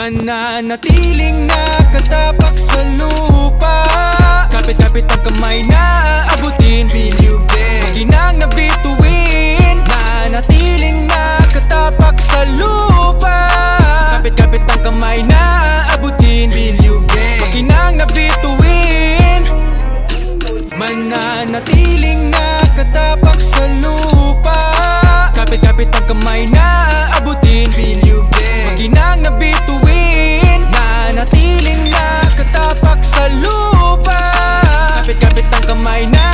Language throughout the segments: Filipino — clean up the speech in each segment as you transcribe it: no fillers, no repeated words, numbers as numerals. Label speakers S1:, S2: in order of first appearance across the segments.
S1: Mananatiling nakatapak sa lupa. Kapit-kapit ang kamay na abutin. Feel you big, ginang na bituin. Mananatiling nakatapak sa lupa. Kapit-kapit ang kamay na abutin. Feel you big, ginang na bituin. Mananatiling nakatapak sa lupa. Kapit-kapit ang kamay na abutin. Feel you big, ginang na bituin. Mananatiling nakatapak sa lupa. Kapit-kapit ang kamay na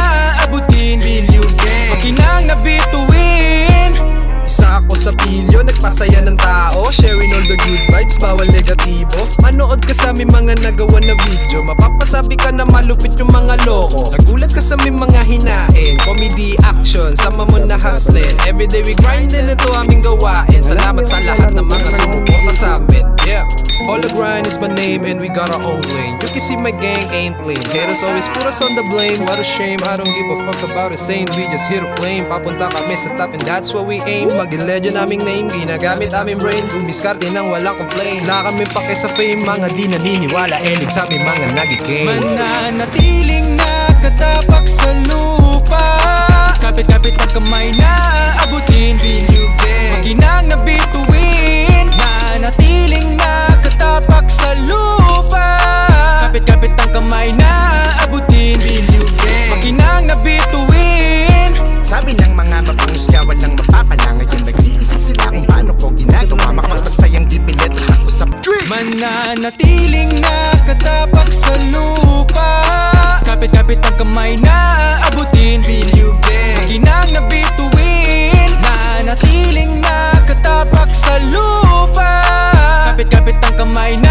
S1: abutin. Feel you big, ginang na bituin.
S2: Isa ako sa pilyo, nagpasaya ng tao, sharing all the good vibes, bawal negatibo. Manood ka sa aming mga nagawa na video, mapapasabi ka na malupit yung mga loko. Nagulat ka sa aming mga hinain, comedy action, sama mo na hustling. Everyday we grindin', ito aming gawain. Salamat sa lahat ng mga sumuporta sa amin. Yeah, all the grind is my name and we got our own lane. You can see my gang ain't plain. Haters always put us on the blame. What a shame, I don't give a fuck about it saying. We just hit a plane, papunta kami sa top and that's what we aim. Maging legend aming name, ginagamit aming brain. Dumiskarte nang walang complain. Na kami pake sa fame, mga di naniniwala. Enig sa aming mga nagigame.
S1: Mananatiling nakatapak sa lupa. Kapit-kapit ang kamay na abutin. Feel you big, ginang na bituin. Mananatiling nakatapak sa lupa. Kapit-kapit ang kamay na abutin. Feel you big, ginang na bituin.
S3: Sabi ng mga mapangusga, walang mapapala. Ngayon nag-iisip sila kung paano ko ginagawa. Makapagpasayang di pilit at ako sa dream.
S1: Mananatiling nakatapak sa lupa. Kapit-kapit ang kamay na abutin. Feel you big, ginang na bituin. Mananatiling nakatapak sa lupa. Kapit-kapit ang kamay na